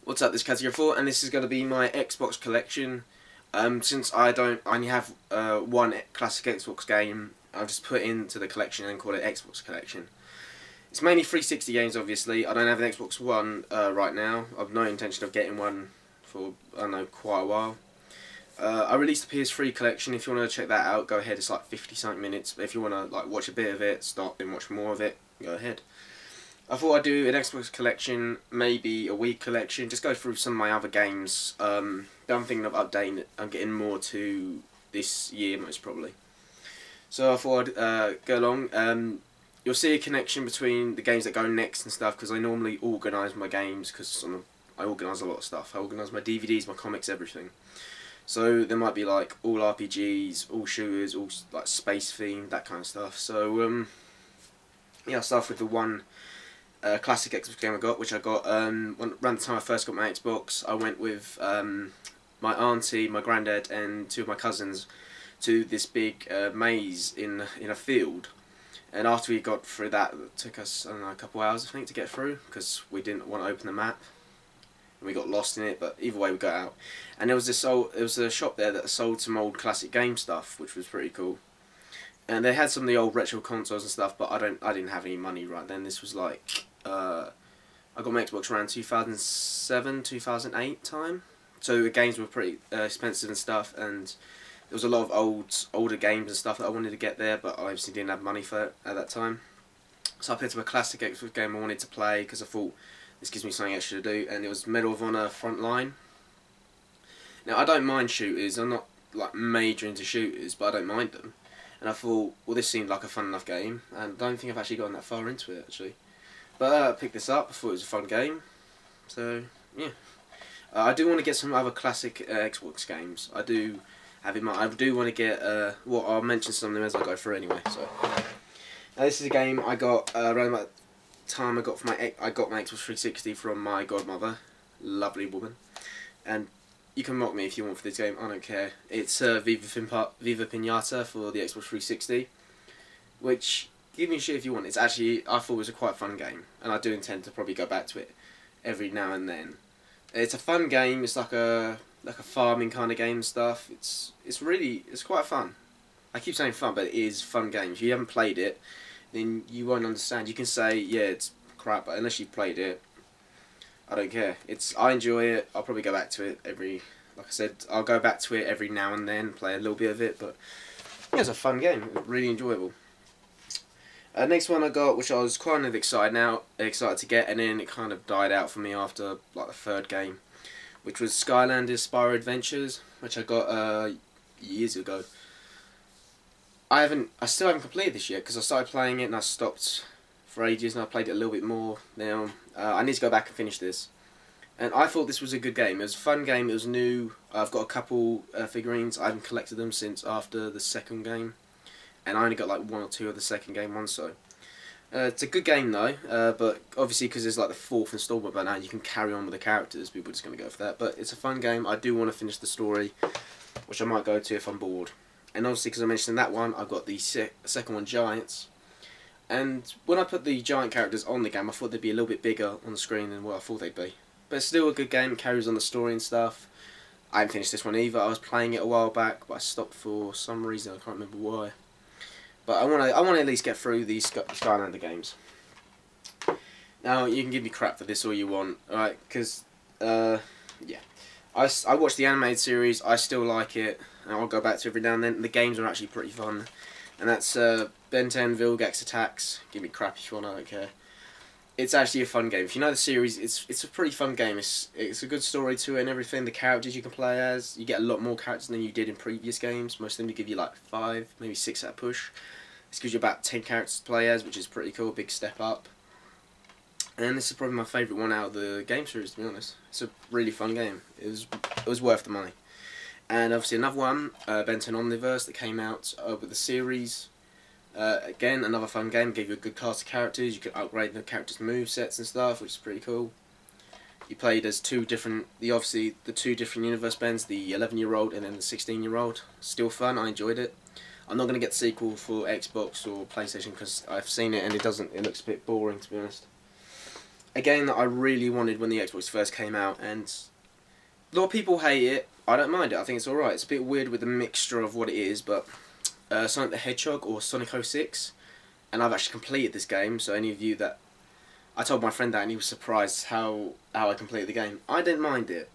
What's up, this is Cat04, and this is going to be my Xbox collection. Since I only have one classic Xbox game, I've just put into the collection and call it Xbox Collection. It's mainly 360 games, obviously. I don't have an Xbox One right now. I've no intention of getting one for, I don't know, quite a while. I released the PS3 Collection. If you want to check that out, go ahead. It's like 50-something minutes. But if you want to like watch a bit of it, stop and watch more of it, go ahead. I thought I'd do an Xbox collection, maybe a Wii collection, just go through some of my other games. But I'm thinking of updating it. I'm getting more to this year, most probably. So I thought I'd go along. You'll see a connection between the games that go next and stuff, because I normally organise my games, because I organise a lot of stuff. I organise my DVDs, my comics, everything. So there might be like all RPGs, all shooters, all like space themed, that kind of stuff. So yeah, I'll start with the one classic Xbox game I got, which I got around the time I first got my Xbox. I went with my auntie, my granddad, and two of my cousins to this big maze in a field. And after we got through that, it took us, I don't know, a couple hours I think to get through, because we didn't want to open the map and we got lost in it. But either way, we got out. And there was a shop there that sold some old classic game stuff, which was pretty cool. And they had some of the old retro consoles and stuff, but I didn't have any money right then. This was like I got my Xbox around 2007, 2008 time, so the games were pretty expensive and stuff, and there was a lot of older games and stuff that I wanted to get there, but I obviously didn't have money for it at that time. So I picked up a classic Xbox game I wanted to play, because I thought this gives me something extra to do, and it was Medal of Honor Frontline. Now, I don't mind shooters. I'm not like major into shooters, but I don't mind them. And I thought, well, this seemed like a fun enough game, and I don't think I've actually gotten that far into it, actually. But I picked this up. I thought it was a fun game. So, yeah. I do want to get some other classic Xbox games. I do have in mind. I do want to get, well, I'll mention some of them as I go through anyway. So, now this is a game I got around about the time I got my Xbox 360 from my godmother. Lovely woman. And you can mock me if you want for this game, I don't care. It's Viva Pinata for the Xbox 360, which, give me shit if you want. It's actually, I thought it was a quite fun game, and I do intend to probably go back to it every now and then. It's a fun game. It's like a farming kind of game and stuff. It's quite fun. I keep saying fun, but it is a fun game. If you haven't played it, then you won't understand. You can say, yeah, it's crap, but unless you've played it, I don't care. I enjoy it. I'll probably go back to it like I said, I'll go back to it every now and then, play a little bit of it, but yeah, it's a fun game, really enjoyable. Next one I got, which I was kind of excited to get, and then it kind of died out for me after like the third game, which was Skylanders Spyro Adventures, which I got years ago. I still haven't completed this yet, because I started playing it and I stopped for ages, and I played it a little bit more now. I need to go back and finish this. And I thought this was a good game. It was a fun game, it was new. I've got a couple figurines. I haven't collected them since after the second game. And I only got like one or two of the second game ones, so. It's a good game though, but obviously because it's like the fourth installment by now, you can carry on with the characters, people are just going to go for that. But it's a fun game. I do want to finish the story, which I might go to if I'm bored. And obviously because I mentioned that one, I've got the second one, Giants. And when I put the giant characters on the game, I thought they'd be a little bit bigger on the screen than what I thought they'd be. But it's still a good game, it carries on the story and stuff. I haven't finished this one either. I was playing it a while back, but I stopped for some reason, I can't remember why. But I want to at least get through these Skylander games. Now, you can give me crap for this all you want, alright, because, yeah. I watched the animated series, I still like it, and I'll go back to it every now and then. The games are actually pretty fun. And that's Ben 10 Vilgax Attacks. Give me crap if you want, I don't care. It's actually a fun game. If you know the series, it's a pretty fun game. It's a good story to it and everything. The characters you can play as, you get a lot more characters than you did in previous games. Most of them give you like 5, maybe 6 at a push. This gives you about 10 characters to play as, which is pretty cool, big step up. And this is probably my favourite one out of the game series, to be honest. It's a really fun game. It was worth the money. And obviously another one, Ben 10 Omniverse, that came out with the series. Again, another fun game, gave you a good cast of characters. You could upgrade the characters' movesets and stuff, which is pretty cool. You played as obviously the two different universe Bens, the 11-year-old and then the 16-year-old. Still fun, I enjoyed it. I'm not going to get the sequel for Xbox or PlayStation because I've seen it and it looks a bit boring, to be honest. a game that I really wanted when the Xbox first came out, and a lot of people hate it. I don't mind it. I think it's alright. It's a bit weird with the mixture of what it is, but Sonic the Hedgehog, or Sonic 06, and I've actually completed this game, so any of you that... I told my friend that and he was surprised how I completed the game. I didn't mind it.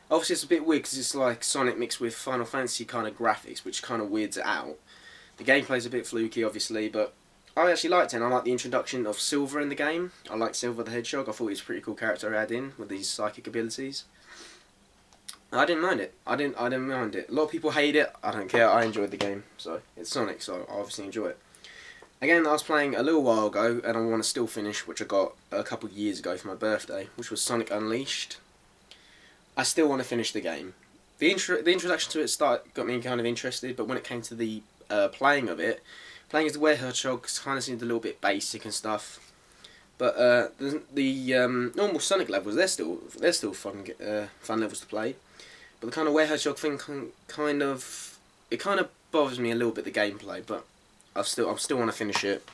Obviously it's a bit weird because it's like Sonic mixed with Final Fantasy kind of graphics, which kind of weirds it out. The gameplay's a bit fluky obviously, but I actually liked it, and I like the introduction of Silver in the game. I like Silver the Hedgehog. I thought he was a pretty cool character to add in with these psychic abilities. I didn't mind it. I didn't mind it. A lot of people hate it. I don't care. I enjoyed the game. So it's Sonic, so I obviously enjoy it. Again, I was playing a little while ago, and I want to still finish, which I got a couple of years ago for my birthday, which was Sonic Unleashed. I still want to finish the game. The introduction to it got me kind of interested, but when it came to the playing of it, playing as the Hedgehog kind of seemed a little bit basic and stuff. But the normal Sonic levels, they're still fun levels to play. But the kind of Hedgehog thing kind of bothers me a little bit, the gameplay. But I still want to finish it.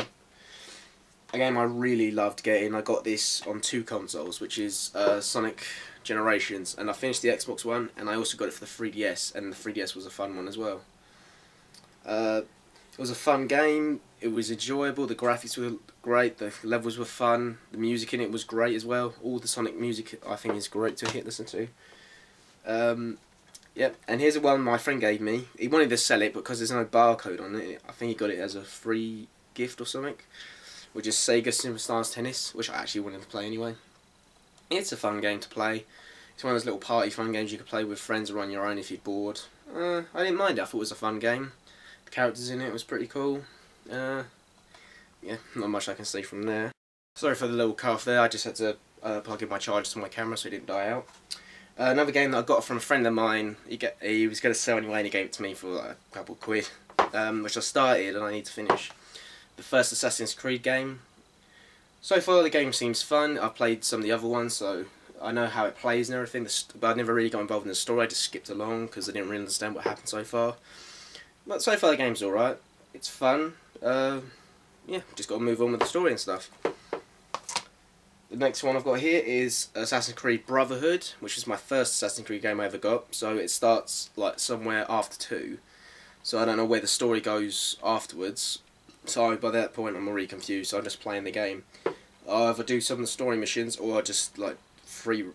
A game I really loved getting. I got this on 2 consoles, which is Sonic Generations, and I finished the Xbox One, and I also got it for the 3DS, and the 3DS was a fun one as well. It was a fun game. It was enjoyable. The graphics were great. The levels were fun. The music in it was great as well. All the Sonic music I think is great to listen to. Yep. And here's the one my friend gave me. He wanted to sell it because there's no barcode on it. I think he got it as a free gift or something, which is Sega Superstars Tennis, which I actually wanted to play anyway. It's a fun game to play. It's one of those little party fun games you can play with friends or on your own if you're bored. I didn't mind it. I thought it was a fun game. The characters in it was pretty cool. Yeah, not much I can say from there. Sorry for the little cough there. I just had to plug in my charger to my camera so it didn't die out. Another game that I got from a friend of mine. He was going to sell anyway, and he gave it to me for like a couple of quid, which I started and I need to finish. The first Assassin's Creed game. So far the game seems fun. I've played some of the other ones, so I know how it plays and everything, but I never really got involved in the story. I just skipped along because I didn't really understand what happened so far. But so far the game's alright. It's fun. Yeah, just got to move on with the story and stuff. The next one I've got here is Assassin's Creed Brotherhood, which is my first Assassin's Creed game I ever got. So it starts like somewhere after 2. So I don't know where the story goes afterwards. So by that point I'm already confused, so I'm just playing the game. I either do some of the story missions or I just like free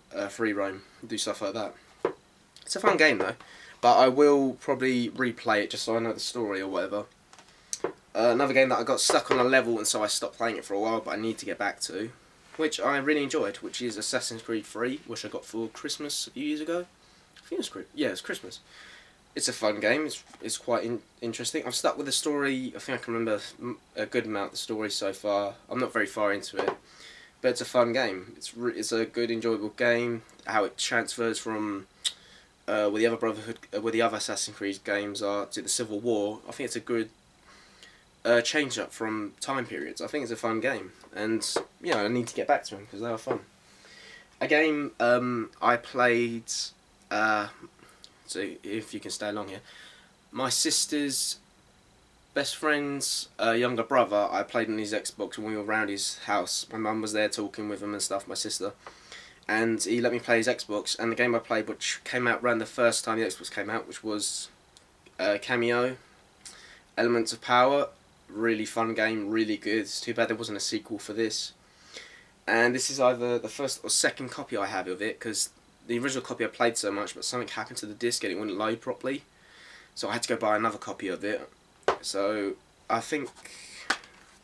roam, do stuff like that. It's a fun game though, but I will probably replay it just so I know the story or whatever. Another game that I got stuck on a level and so I stopped playing it for a while, but I need to get back to, which I really enjoyed, which is Assassin's Creed 3, which I got for Christmas a few years ago. I think it's Christmas. It's a fun game. It's quite interesting. I've stuck with the story. I think I can remember a good amount of the story so far. I'm not very far into it, but it's a fun game. It's a good, enjoyable game. How it transfers from where the other Brotherhood, where the other Assassin's Creed games are, to the Civil War. I think it's a good change up from time periods. I think it's a fun game, and yeah, I need to get back to them because they are fun. A game I played. So if you can stay along here, my sister's best friend's younger brother, I played on his Xbox when we were around his house. My mum was there talking with him and stuff, my sister, and he let me play his Xbox, and the game I played, which came out around the first time the Xbox came out, which was Cameo, Elements of Power. Really fun game, really good. It's too bad there wasn't a sequel for this. And this is either the first or second copy I have of it, because the original copy I played so much, but something happened to the disc and it wouldn't load properly. So I had to go buy another copy of it. So I think,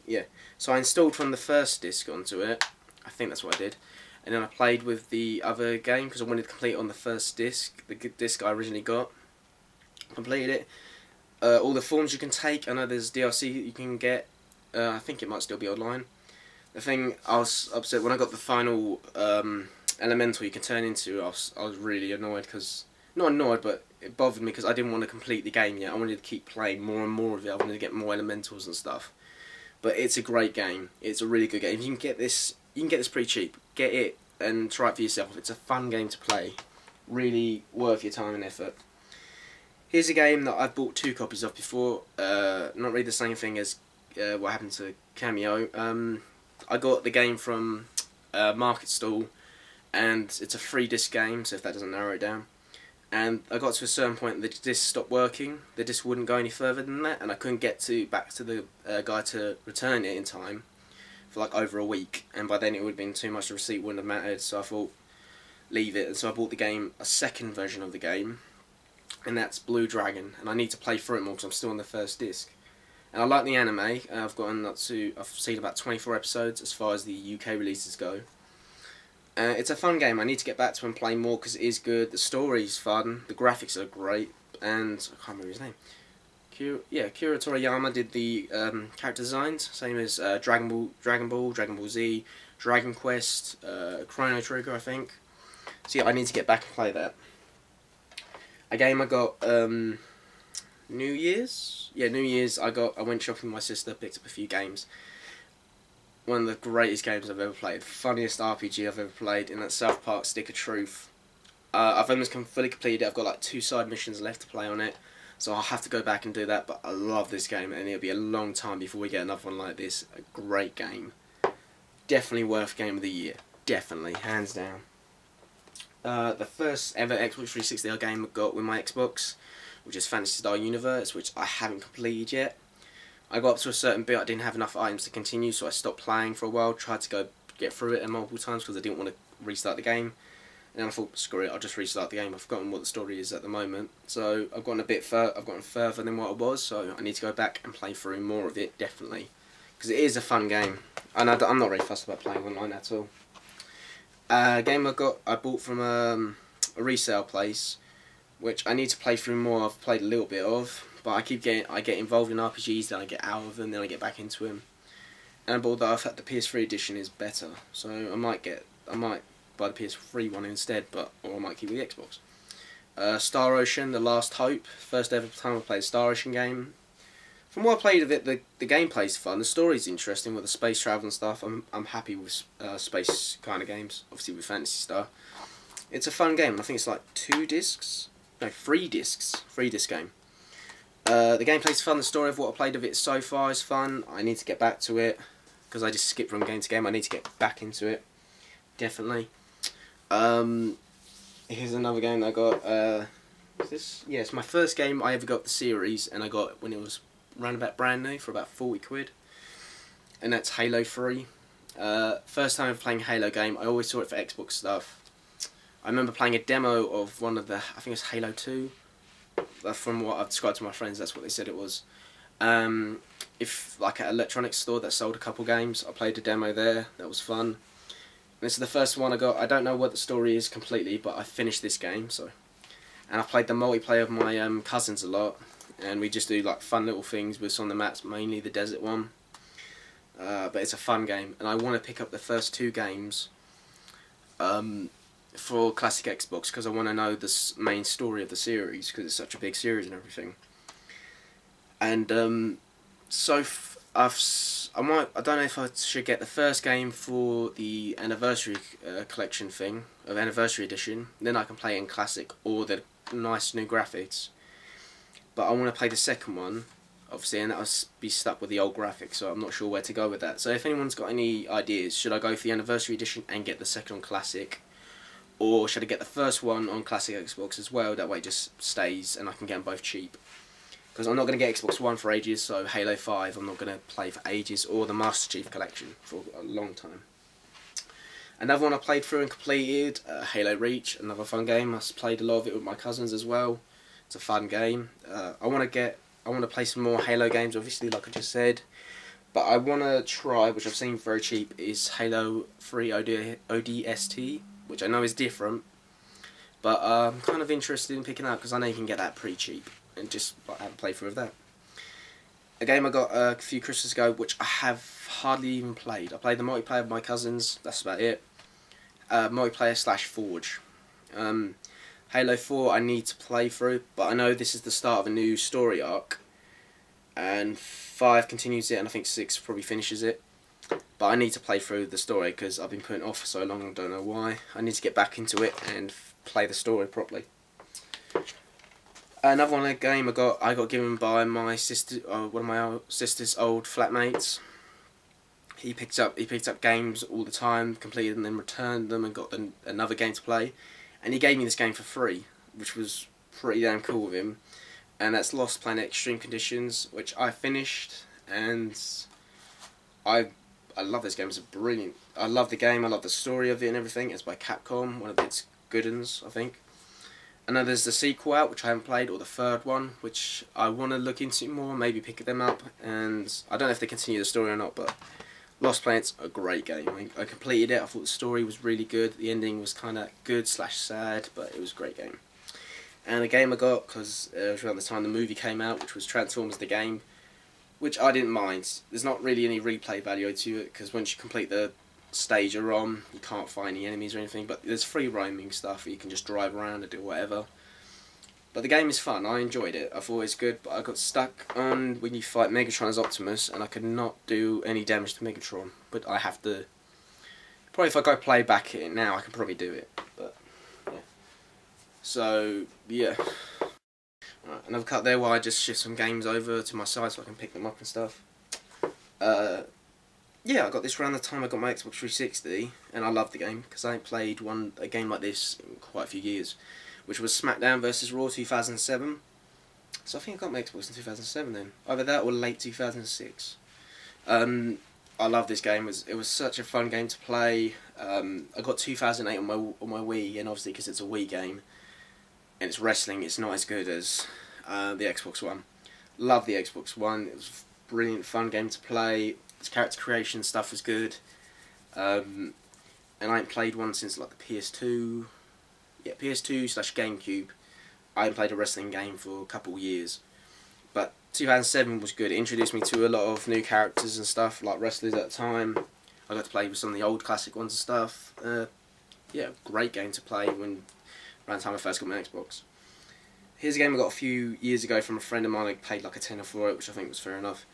yeah. So I installed from the first disc onto it. I think that's what I did. And then I played with the other game because I wanted to complete it on the first disc, the disc I originally got. Completed it. All the forms you can take. I know there's DLC that you can get. I think it might still be online. The thing I was upset when I got the final elemental you can turn into. I was really annoyed because, not annoyed, but it bothered me because I didn't want to complete the game yet. I wanted to keep playing more and more of it. I wanted to get more elementals and stuff. But it's a great game. It's a really good game. You can get this pretty cheap. Get it and try it for yourself. It's a fun game to play. Really worth your time and effort. Here's a game that I've bought 2 copies of before. Not really the same thing as what happened to Cameo. I got the game from market stall, and it's a 3-disc game, so if that doesn't narrow it down. And I got to a certain point, the disc stopped working. The disc wouldn't go any further than that, and I couldn't get back to the guy to return it in time for like over a week. And by then it would have been too much. The receipt wouldn't have mattered, so I thought, leave it. And so I bought the game, a second version of the game, and that's Blue Dragon. And I need to play through it more because I'm still on the first disc. And I like the anime. I've seen about 24 episodes as far as the UK releases go. It's a fun game. I need to get back to and play more because it is good. The story's fun. The graphics are great. And I can't remember his name. Kira Toriyama did the character designs. Same as Dragon Ball, Dragon Ball Z, Dragon Quest, Chrono Trigger, I think. So yeah, I need to get back and play that. A game I got New Year's. Yeah, New Year's. I went shopping with my sister. Picked up a few games. One of the greatest games I've ever played. Funniest RPG I've ever played. In that South Park Stick of Truth. I've almost fully completed it. I've got like 2 side missions left to play on it. So I'll have to go back and do that. But I love this game. And it'll be a long time before we get another one like this. A great game. Definitely worth Game of the Year. Definitely. Hands down. The first ever Xbox 360 game I got with my Xbox, which is Fantasy Star Universe, which I haven't completed yet. I got up to a certain bit, I didn't have enough items to continue, so I stopped playing for a while, tried to go get through it multiple times because I didn't want to restart the game. And then I thought, screw it, I'll just restart the game. I've forgotten what the story is at the moment. So I've gotten I've gotten further than what I was, so I need to go back and play through more of it, definitely. Because it is a fun game. And I'm not very fussed about playing online at all. A game I bought from a resale place, which I need to play through more. I've played a little bit of, but I get involved in RPGs, then I get out of them, then I get back into them. And I bought that. I thought the PS3 edition is better, so I might buy the PS3 one instead, or I might keep with the Xbox. Star Ocean: The Last Hope. First ever time I played a Star Ocean game. From what I played of it, the gameplay's fun. The story's interesting with the space travel and stuff. I'm happy with space kind of games. Obviously with Fantasy Star, it's a fun game. I think it's like 3 discs. 3-disc game. The gameplay's fun. The story of what I played of it so far is fun. I need to get back to it because I just skip from game to game. I need to get back into it. Definitely. Here's another game that I got. Is this? Yeah, it's my first game I ever got the series, and I got when it was round about brand new for about 40 quid. And that's Halo 3. First time ever playing a Halo game. I always saw it for Xbox stuff. I remember playing a demo of one of the, I think it was Halo 2. From what I've described to my friends, that's what they said it was. If like at an electronics store that sold a couple games, I played a demo there. That was fun. And this is the first one I got. I don't know what the story is completely, but I finished this game. And I played the multiplayer with my cousins a lot, and we just do like fun little things with some of the maps, mainly the desert one. But it's a fun game, and I want to pick up the first 2 games for classic Xbox because I want to know the main story of the series because it's such a big series and everything. And I don't know if I should get the first game for the anniversary collection thing, of anniversary edition. Then I can play it in classic or the nice new graphics. But I want to play the second one, obviously, and that'll be stuck with the old graphics. So I'm not sure where to go with that. So if anyone's got any ideas, should I go for the anniversary edition and get the second on classic, or should I get the first one on classic Xbox as well? That way it just stays and I can get them both cheap. Because I'm not going to get Xbox One for ages, so Halo 5 I'm not going to play for ages, or the Master Chief Collection for a long time. Another one I played through and completed, Halo Reach, another fun game. I played a lot of it with my cousins as well. It's a fun game. I want to play some more Halo games, obviously, like I just said. But I want to try, which I've seen very cheap, is Halo 3 ODST, which I know is different. But I'm kind of interested in picking up because I know you can get that pretty cheap. And just have a playthrough of that. A game I got a few Christmases ago, which I have hardly even played. I played the multiplayer with my cousins, that's about it. Multiplayer / Forge. Halo 4 I need to play through, but I know this is the start of a new story arc. And 5 continues it, and I think 6 probably finishes it. But I need to play through the story because I've been putting it off for so long, I don't know why. I need to get back into it and play the story properly. Another one, a game I got given by my sister, one of my sister's old flatmates. he picked up games all the time, completed and then returned them and got another game to play, and he gave me this game for free, which was pretty damn cool of him. And that's Lost Planet Extreme Conditions, which I finished, and I love this game. It's brilliant. I love the game. I love the story of it and everything. It's by Capcom, one of its good ones, I think. And then there's the sequel out, which I haven't played, or the third one, which I want to look into more, maybe pick them up. And I don't know if they continue the story or not, but Lost Planet's a great game. I completed it. I thought the story was really good. The ending was kind of good / sad, but it was a great game. And a game I got because it was around the time the movie came out, which was Transformers the game, which I didn't mind. There's not really any replay value to it, because once you complete the stage you're on, you can't find any enemies or anything, but there's free roaming stuff, you can just drive around and do whatever. But the game is fun, I enjoyed it, I thought it was good, but I got stuck on when you fight Megatron as Optimus, and I could not do any damage to Megatron, but I have to, probably if I go play back it now, I can probably do it, but yeah. So, yeah. Right, another cut there while I just shift some games over to my side so I can pick them up and stuff. Yeah, I got this around the time I got my Xbox 360, and I loved the game because I ain't played a game like this in quite a few years, which was SmackDown vs Raw 2007. So I think I got my Xbox in 2007 then, either that or late 2006. I love this game. It was such a fun game to play. I got 2008 on my Wii, and obviously because it's a Wii game and it's wrestling, it's not as good as the Xbox One. Love the Xbox One. It was a brilliant, fun game to play. Its character creation stuff was good, and I ain't played one since like the PS2. Yeah, PS2 / GameCube. I ain't played a wrestling game for a couple years, but 2007 was good. It introduced me to a lot of new characters and stuff, like wrestlers at the time. I got to play with some of the old classic ones and stuff. Yeah, great game to play around the time I first got my Xbox. Here's a game I got a few years ago from a friend of mine. I paid like a tenner for it, which I think was fair enough.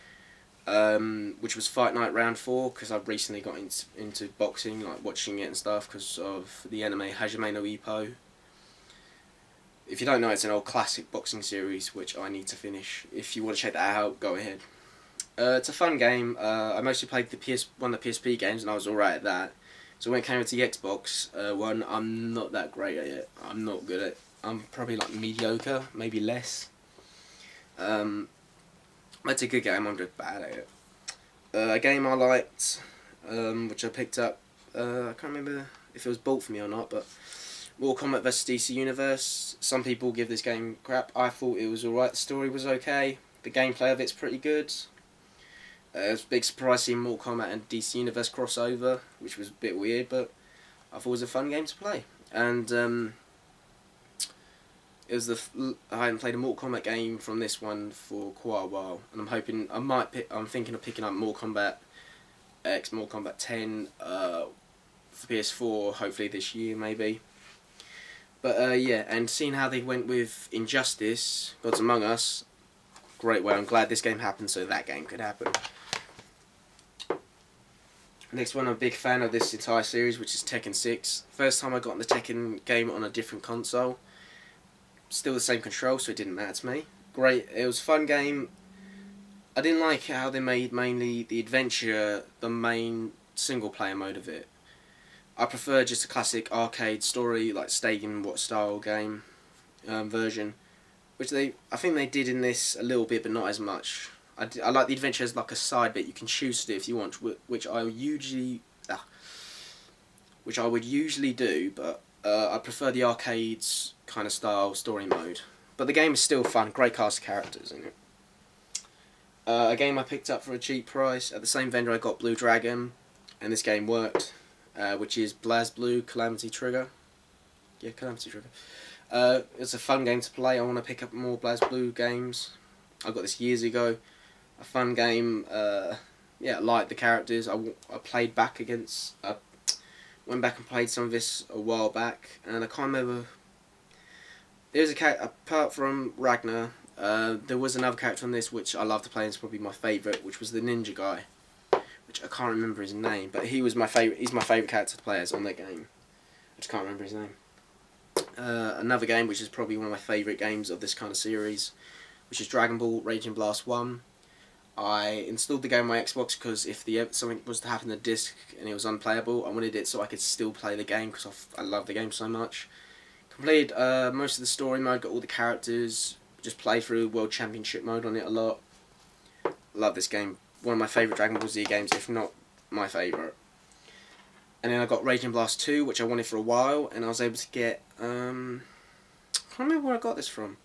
Which was Fight Night Round 4, because I've recently got into boxing, like watching it and stuff, because of the anime Hajime no Ippo. If you don't know, it's an old classic boxing series, which I need to finish. If you want to check that out, go ahead. It's a fun game. I mostly played one of the PSP games, and I was alright at that. So when it came to the Xbox One, I'm not that great at it. I'm not good at it. I'm probably like mediocre, maybe less. It's a good game, I'm just bad at it. A game I liked, which I picked up, I can't remember if it was bought for me or not, but Mortal Kombat vs DC Universe. Some people give this game crap. I thought it was alright, the story was okay, the gameplay of it's pretty good. It was a big surprise seeing Mortal Kombat and DC Universe crossover, which was a bit weird, but I thought it was a fun game to play. And I hadn't played a Mortal Kombat game from this one for quite a while, and I'm thinking of picking up Mortal Kombat X, Mortal Kombat 10 for PS4, hopefully this year maybe. But yeah, and seeing how they went with Injustice, Gods Among Us, great way. I'm glad this game happened so that game could happen. Next one, I'm a big fan of this entire series, which is Tekken 6. First time I got the Tekken game on a different console. Still the same control, so it didn't matter to me. Great, it was a fun game. I didn't like how they made mainly the adventure the main single player mode of it. I prefer just a classic arcade story, like Stadium What style game version, which I think they did in this a little bit, but not as much. I like the adventure as like a side bit. You can choose to do if you want, which I would usually do, but I prefer the arcades kind of style story mode. But the game is still fun. Great cast of characters in it. A game I picked up for a cheap price at the same vendor I got Blue Dragon, and this game worked, which is BlazBlue Calamity Trigger. Yeah, Calamity Trigger. It's a fun game to play. I want to pick up more BlazBlue games. I got this years ago. A fun game. Yeah, I liked the characters. I played back against. Went back and played some of this a while back, and I can't remember. There was a character apart from Ragnar. There was another character on this which I love to play, and it's probably my favourite, which was the ninja guy, which I can't remember his name, but he was my favourite. He's my favourite character to play as on that game. I just can't remember his name. Another game which is probably one of my favourite games of this kind of series, which is Dragon Ball Raging Blast 1. I installed the game on my Xbox because if something was to happen to the disc and it was unplayable, I wanted it so I could still play the game because I love the game so much. Completed most of the story mode, got all the characters, just played through World Championship mode on it a lot. Love this game. One of my favourite Dragon Ball Z games, if not my favourite. And then I got Raging Blast 2, which I wanted for a while, and I was able to get, I can't remember where I got this from,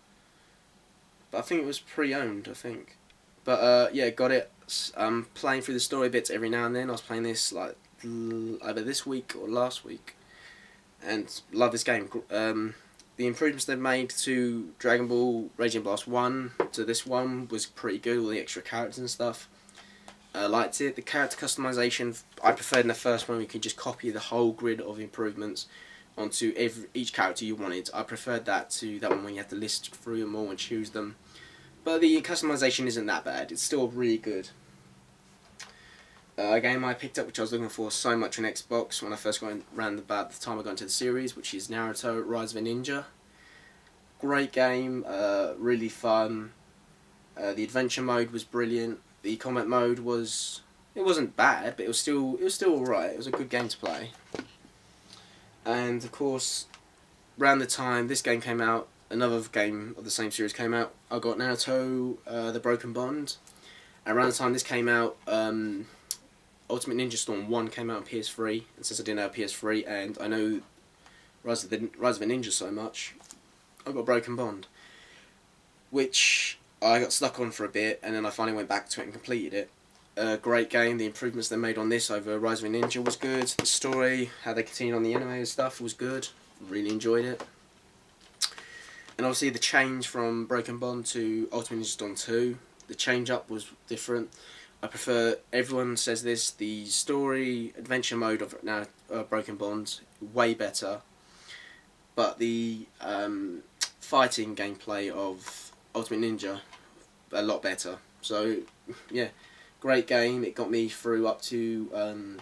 but I think it was pre-owned, I think. But yeah, got it. I'm playing through the story bits every now and then. I was playing this like either this week or last week, and love this game. The improvements they've made to Dragon Ball Raging Blast 1 to this one was pretty good, all the extra characters and stuff. I liked it. The character customization, I preferred in the first one. You could just copy the whole grid of improvements onto each character you wanted. I preferred that to that one when you have to list through them all and choose them. But the customization isn't that bad. It's still really good. A game I picked up, which I was looking for so much on Xbox when I first got around about the time I got into the series, which is Naruto Rise of a Ninja. Great game, really fun. The adventure mode was brilliant. The combat mode wasn't bad, but it was still alright. It was a good game to play. And of course, around the time this game came out, another game of the same series came out. I got Naruto, The Broken Bond. And around the time this came out, Ultimate Ninja Storm 1 came out on PS3. And since I didn't have PS3 and I know Rise of a Ninja so much, I got Broken Bond, which I got stuck on for a bit, and then I finally went back to it and completed it. Great game. The improvements they made on this over Rise of a Ninja was good. The story, how they continued on the animated stuff was good. Really enjoyed it. And obviously the change from Broken Bond to Ultimate Ninja Storm 2, the change up was different. I prefer, everyone says this, the story adventure mode of now Broken Bond, way better. But the fighting gameplay of Ultimate Ninja, a lot better. So yeah, great game. It got me through up to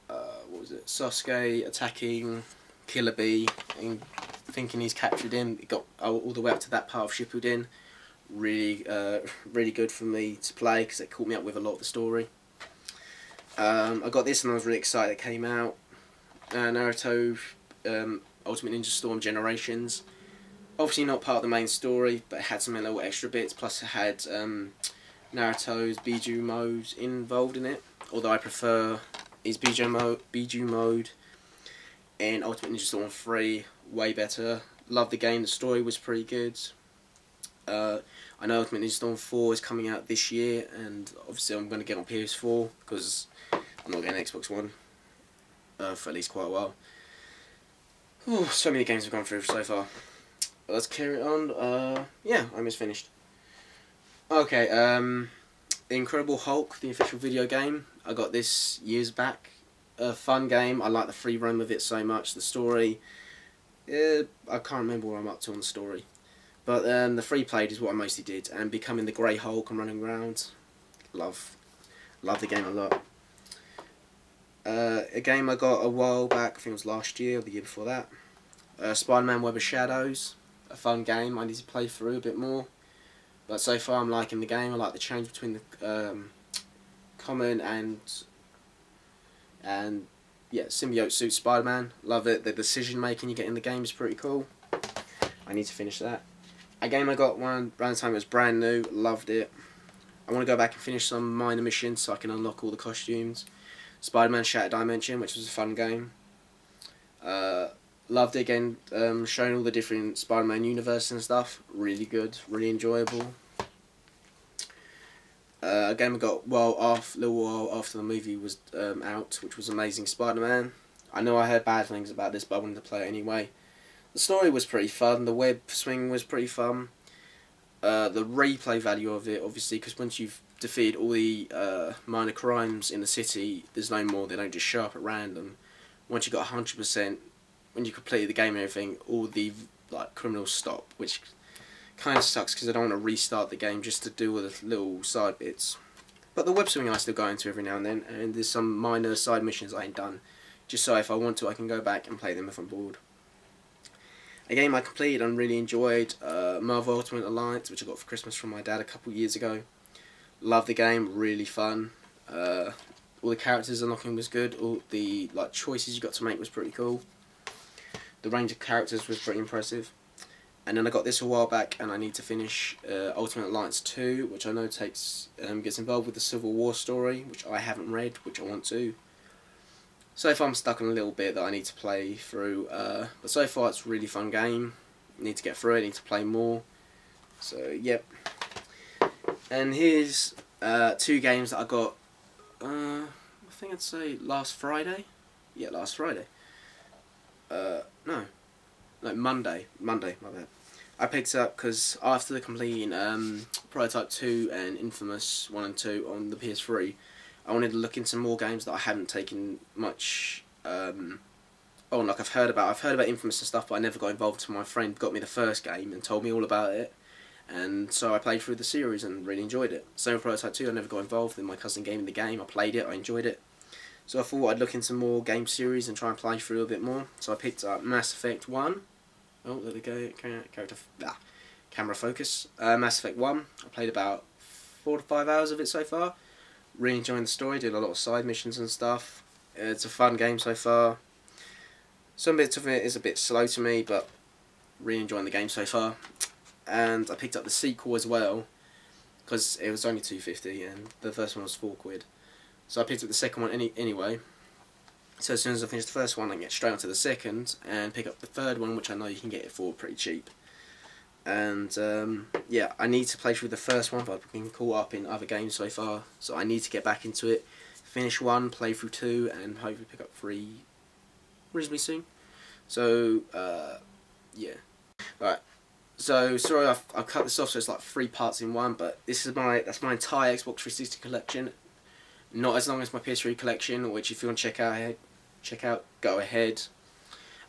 what was it? Sasuke attacking Killer Bee and thinking he's captured him. It got all the way up to that part of Shippuden. Really, really good for me to play because it caught me up with a lot of the story. I got this and I was really excited it came out. Naruto Ultimate Ninja Storm Generations. Obviously not part of the main story, but it had some little extra bits, plus it had Naruto's Biju mode involved in it, although I prefer his Biju mode in Ultimate Ninja Storm 3, way better. Loved the game, the story was pretty good. I know Ultimate Ninja Storm 4 is coming out this year, and obviously I'm going to get on PS4, because I'm not getting Xbox One for at least quite a while. Ooh, so many games we've gone through so far. Let's carry on. Yeah, I'm almost finished. Okay, The Incredible Hulk, the official video game. I got this years back. A fun game. I like the free roam of it so much. The story, I can't remember where I'm up to on the story. But the free played is what I mostly did. And becoming the Grey Hulk and running around. Love the game a lot. A game I got a while back, I think it was last year or the year before that. Spider-Man Web of Shadows. A fun game. I need to play through a bit more. But so far I'm liking the game. I like the change between the common and yeah, symbiote suit Spider-Man. Love it. The decision making you get in the game is pretty cool. I need to finish that. A game I got around the time it was brand new. Loved it. I want to go back and finish some minor missions so I can unlock all the costumes. Spider-Man Shattered Dimension, which was a fun game. Loved it again, showing all the different Spider-Man universe and stuff. Really good, really enjoyable. A game I got a little while after the movie was out, which was Amazing Spider-Man. I know I heard bad things about this, but I wanted to play it anyway. The story was pretty fun, the web swing was pretty fun. The replay value of it, obviously, because once you've defeated all the minor crimes in the city, there's no more, they don't just show up at random. Once you got 100%, when you completed the game and everything, all the criminals stop, which kind of sucks because I don't want to restart the game just to do all the little side bits. But the web swing I still go into every now and then, and there's some minor side missions I ain't done, just so if I want to I can go back and play them if I'm bored. A game I completed and really enjoyed, Marvel Ultimate Alliance, which I got for Christmas from my dad a couple years ago. Love the game, really fun. All the characters unlocking was good. All the choices you got to make was pretty cool. The range of characters was pretty impressive. And then I got this a while back, and I need to finish Ultimate Alliance 2, which I know gets involved with the Civil War story, which I haven't read, which I want to. So far I'm stuck on a little bit that I need to play through, but so far it's a really fun game. Need to get through it, need to play more. So yep. And here's 2 games that I got, I think I'd say last Friday? Yeah, last Friday. No, Monday, my bad. I picked it up because after completing Prototype 2 and Infamous 1 and 2 on the PS3, I wanted to look into more games that I hadn't taken much I've heard about Infamous and stuff, but I never got involved until my friend got me the first game and told me all about it. And so I played through the series and really enjoyed it. Same with Prototype 2, I never got involved. In my cousin gave me the game, I played it, I enjoyed it. So I thought I'd look into more game series and try and play through a bit more. So I picked up Mass Effect 1. Oh, there we go, camera focus. Mass Effect 1, I played about 4 to 5 hours of it so far. Really enjoying the story, did a lot of side missions and stuff. It's a fun game so far. Some bits of it is a bit slow to me, but really enjoying the game so far. And I picked up the sequel as well, because it was only $2.50 and the first one was £4. So I picked up the second one anyway. So as soon as I finish the first one, I can get straight onto the second and pick up the third one, which I know you can get it for pretty cheap. And yeah, I need to play through the first one, but I've been caught up in other games so far, so I need to get back into it, finish 1, play through 2, and hopefully pick up 3 reasonably soon. So yeah. Alright. So sorry I've cut this off so it's like 3 parts in one, but that's my entire Xbox 360 collection. Not as long as my PS3 collection, which if you want to check out, go ahead.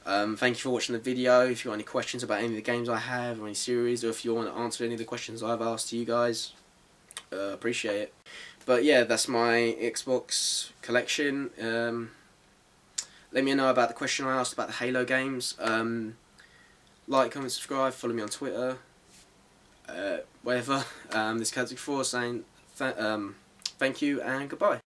Thank you for watching the video. If you have any questions about any of the games I have or any series, or if you want to answer any of the questions I've asked you guys, appreciate it. But yeah, that's my Xbox collection. Let me know about the question I asked about the Halo games. Like, comment, subscribe, follow me on Twitter, whatever. This is Cat64 saying thank you and goodbye.